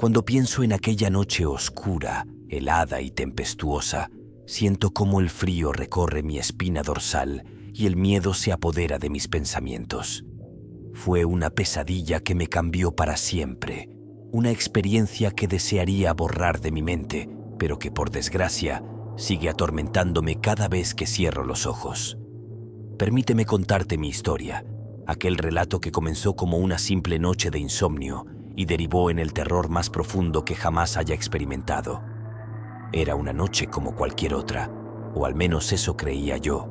Cuando pienso en aquella noche oscura, helada y tempestuosa, siento cómo el frío recorre mi espina dorsal y el miedo se apodera de mis pensamientos. Fue una pesadilla que me cambió para siempre, una experiencia que desearía borrar de mi mente, pero que por desgracia sigue atormentándome cada vez que cierro los ojos. Permíteme contarte mi historia, aquel relato que comenzó como una simple noche de insomnio y derivó en el terror más profundo que jamás haya experimentado. Era una noche como cualquier otra, o al menos eso creía yo.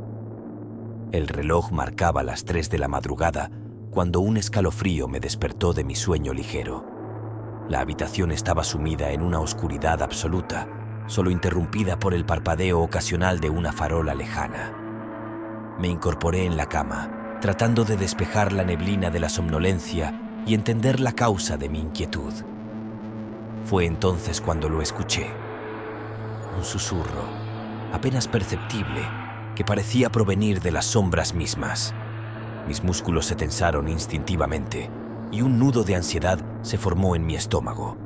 El reloj marcaba las 3 de la madrugada cuando un escalofrío me despertó de mi sueño ligero. La habitación estaba sumida en una oscuridad absoluta, solo interrumpida por el parpadeo ocasional de una farola lejana. Me incorporé en la cama, tratando de despejar la neblina de la somnolencia y entender la causa de mi inquietud. Fue entonces cuando lo escuché. Un susurro, apenas perceptible, que parecía provenir de las sombras mismas. Mis músculos se tensaron instintivamente y un nudo de ansiedad se formó en mi estómago.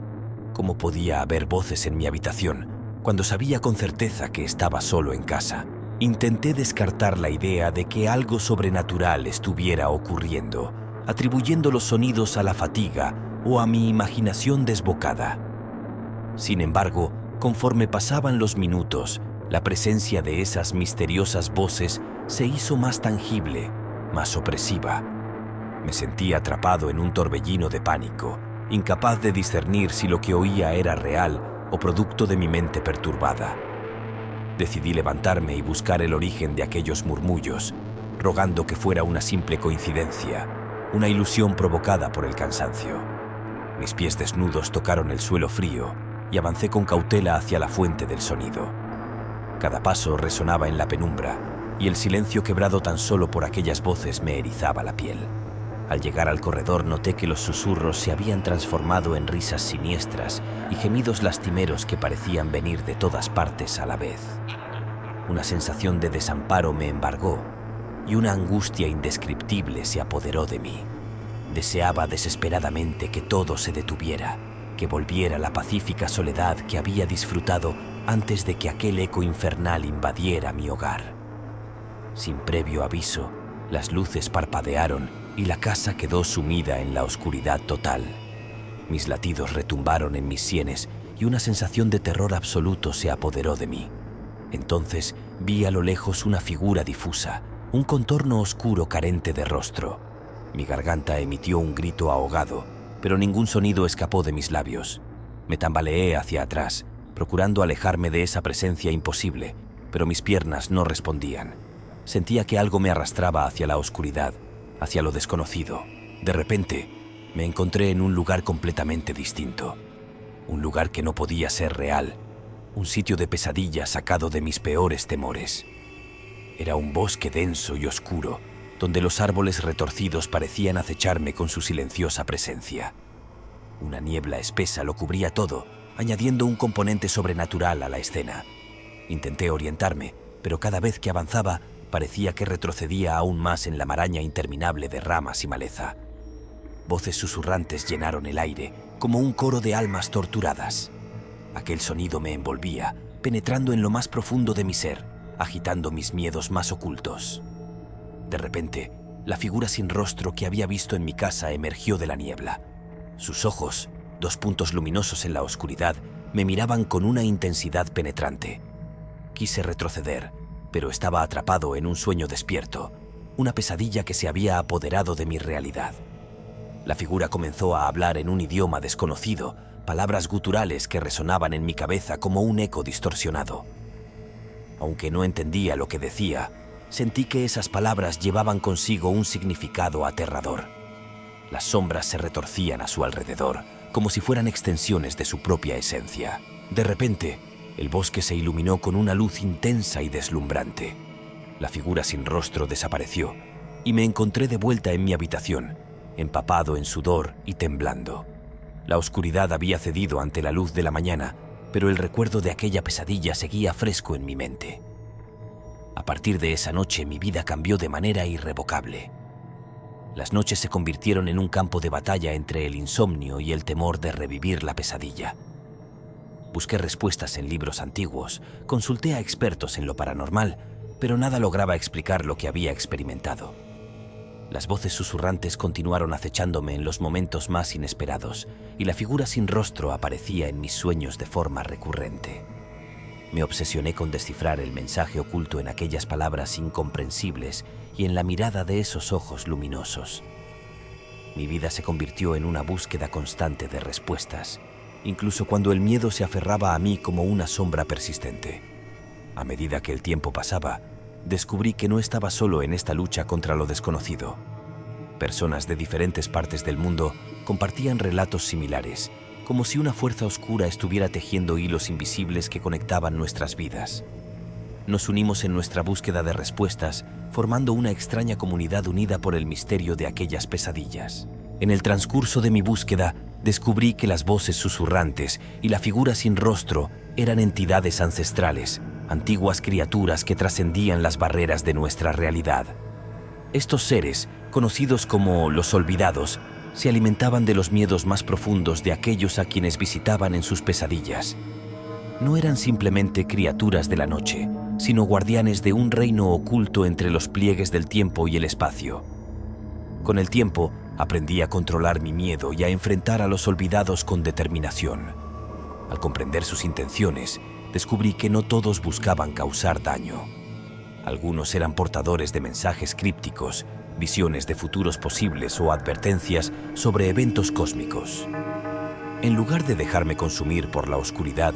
¿Cómo podía haber voces en mi habitación cuando sabía con certeza que estaba solo en casa? Intenté descartar la idea de que algo sobrenatural estuviera ocurriendo, atribuyendo los sonidos a la fatiga o a mi imaginación desbocada. Sin embargo, conforme pasaban los minutos, la presencia de esas misteriosas voces se hizo más tangible, más opresiva. Me sentí atrapado en un torbellino de pánico, incapaz de discernir si lo que oía era real o producto de mi mente perturbada. Decidí levantarme y buscar el origen de aquellos murmullos, rogando que fuera una simple coincidencia, una ilusión provocada por el cansancio. Mis pies desnudos tocaron el suelo frío y avancé con cautela hacia la fuente del sonido. Cada paso resonaba en la penumbra y el silencio quebrado tan solo por aquellas voces me erizaba la piel. Al llegar al corredor noté que los susurros se habían transformado en risas siniestras y gemidos lastimeros que parecían venir de todas partes a la vez. Una sensación de desamparo me embargó y una angustia indescriptible se apoderó de mí. Deseaba desesperadamente que todo se detuviera, que volviera la pacífica soledad que había disfrutado antes de que aquel eco infernal invadiera mi hogar. Sin previo aviso, las luces parpadearon y la casa quedó sumida en la oscuridad total. Mis latidos retumbaron en mis sienes y una sensación de terror absoluto se apoderó de mí. Entonces vi a lo lejos una figura difusa, un contorno oscuro carente de rostro. Mi garganta emitió un grito ahogado, pero ningún sonido escapó de mis labios. Me tambaleé hacia atrás, procurando alejarme de esa presencia imposible, pero mis piernas no respondían. Sentía que algo me arrastraba hacia la oscuridad, hacia lo desconocido. De repente, me encontré en un lugar completamente distinto. Un lugar que no podía ser real, un sitio de pesadilla sacado de mis peores temores. Era un bosque denso y oscuro, donde los árboles retorcidos parecían acecharme con su silenciosa presencia. Una niebla espesa lo cubría todo, añadiendo un componente sobrenatural a la escena. Intenté orientarme, pero cada vez que avanzaba, parecía que retrocedía aún más en la maraña interminable de ramas y maleza. Voces susurrantes llenaron el aire, como un coro de almas torturadas. Aquel sonido me envolvía, penetrando en lo más profundo de mi ser, agitando mis miedos más ocultos. De repente, la figura sin rostro que había visto en mi casa emergió de la niebla. Sus ojos, 2 puntos luminosos en la oscuridad, me miraban con una intensidad penetrante. Quise retroceder, pero estaba atrapado en un sueño despierto, una pesadilla que se había apoderado de mi realidad. La figura comenzó a hablar en un idioma desconocido, palabras guturales que resonaban en mi cabeza como un eco distorsionado. Aunque no entendía lo que decía, sentí que esas palabras llevaban consigo un significado aterrador. Las sombras se retorcían a su alrededor, como si fueran extensiones de su propia esencia. De repente, el bosque se iluminó con una luz intensa y deslumbrante. La figura sin rostro desapareció y me encontré de vuelta en mi habitación, empapado en sudor y temblando. La oscuridad había cedido ante la luz de la mañana, pero el recuerdo de aquella pesadilla seguía fresco en mi mente. A partir de esa noche mi vida cambió de manera irrevocable. Las noches se convirtieron en un campo de batalla entre el insomnio y el temor de revivir la pesadilla. Busqué respuestas en libros antiguos, consulté a expertos en lo paranormal, pero nada lograba explicar lo que había experimentado. Las voces susurrantes continuaron acechándome en los momentos más inesperados, y la figura sin rostro aparecía en mis sueños de forma recurrente. Me obsesioné con descifrar el mensaje oculto en aquellas palabras incomprensibles y en la mirada de esos ojos luminosos. Mi vida se convirtió en una búsqueda constante de respuestas, incluso cuando el miedo se aferraba a mí como una sombra persistente. A medida que el tiempo pasaba, descubrí que no estaba solo en esta lucha contra lo desconocido. Personas de diferentes partes del mundo compartían relatos similares, como si una fuerza oscura estuviera tejiendo hilos invisibles que conectaban nuestras vidas. Nos unimos en nuestra búsqueda de respuestas, formando una extraña comunidad unida por el misterio de aquellas pesadillas. En el transcurso de mi búsqueda, descubrí que las voces susurrantes y la figura sin rostro eran entidades ancestrales, antiguas criaturas que trascendían las barreras de nuestra realidad. Estos seres, conocidos como los olvidados, se alimentaban de los miedos más profundos de aquellos a quienes visitaban en sus pesadillas. No eran simplemente criaturas de la noche, sino guardianes de un reino oculto entre los pliegues del tiempo y el espacio. Con el tiempo, aprendí a controlar mi miedo y a enfrentar a los olvidados con determinación. Al comprender sus intenciones, descubrí que no todos buscaban causar daño. Algunos eran portadores de mensajes crípticos, visiones de futuros posibles o advertencias sobre eventos cósmicos. En lugar de dejarme consumir por la oscuridad,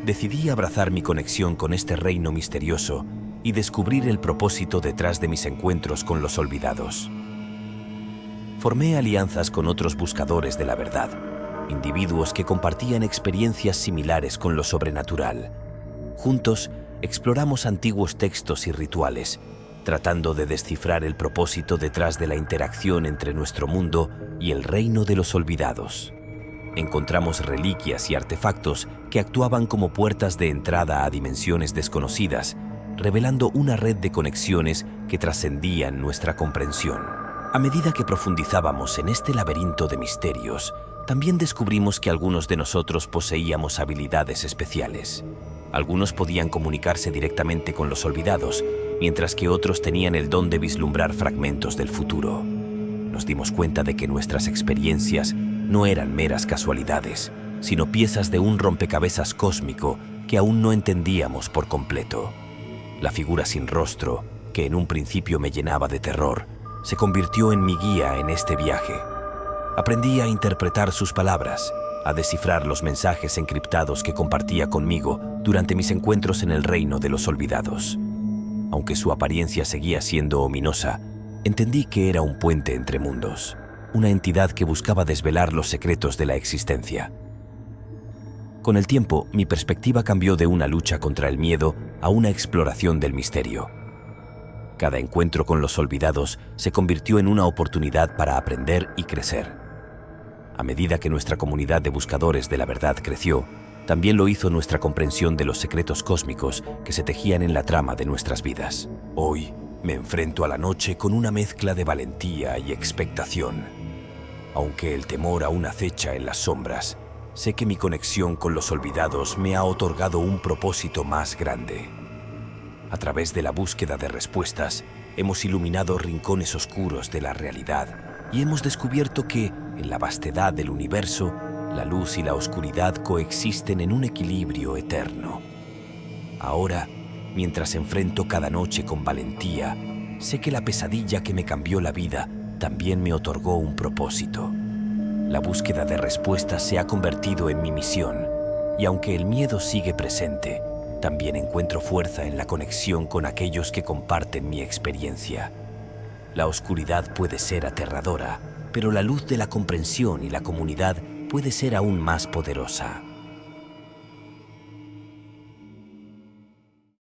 decidí abrazar mi conexión con este reino misterioso y descubrir el propósito detrás de mis encuentros con los olvidados. Formé alianzas con otros buscadores de la verdad, individuos que compartían experiencias similares con lo sobrenatural. Juntos, exploramos antiguos textos y rituales, tratando de descifrar el propósito detrás de la interacción entre nuestro mundo y el reino de los olvidados. Encontramos reliquias y artefactos que actuaban como puertas de entrada a dimensiones desconocidas, revelando una red de conexiones que trascendían nuestra comprensión. A medida que profundizábamos en este laberinto de misterios, también descubrimos que algunos de nosotros poseíamos habilidades especiales. Algunos podían comunicarse directamente con los olvidados, mientras que otros tenían el don de vislumbrar fragmentos del futuro. Nos dimos cuenta de que nuestras experiencias no eran meras casualidades, sino piezas de un rompecabezas cósmico que aún no entendíamos por completo. La figura sin rostro, que en un principio me llenaba de terror, se convirtió en mi guía en este viaje. Aprendí a interpretar sus palabras, a descifrar los mensajes encriptados que compartía conmigo durante mis encuentros en el reino de los olvidados. Aunque su apariencia seguía siendo ominosa, entendí que era un puente entre mundos, una entidad que buscaba desvelar los secretos de la existencia. Con el tiempo, mi perspectiva cambió de una lucha contra el miedo a una exploración del misterio. Cada encuentro con los olvidados se convirtió en una oportunidad para aprender y crecer. A medida que nuestra comunidad de buscadores de la verdad creció, también lo hizo nuestra comprensión de los secretos cósmicos que se tejían en la trama de nuestras vidas. Hoy me enfrento a la noche con una mezcla de valentía y expectación. Aunque el temor aún acecha en las sombras, sé que mi conexión con los olvidados me ha otorgado un propósito más grande. A través de la búsqueda de respuestas, hemos iluminado rincones oscuros de la realidad y hemos descubierto que, en la vastedad del universo, la luz y la oscuridad coexisten en un equilibrio eterno. Ahora, mientras enfrento cada noche con valentía, sé que la pesadilla que me cambió la vida también me otorgó un propósito. La búsqueda de respuestas se ha convertido en mi misión, y aunque el miedo sigue presente, también encuentro fuerza en la conexión con aquellos que comparten mi experiencia. La oscuridad puede ser aterradora, pero la luz de la comprensión y la comunidad puede ser aún más poderosa.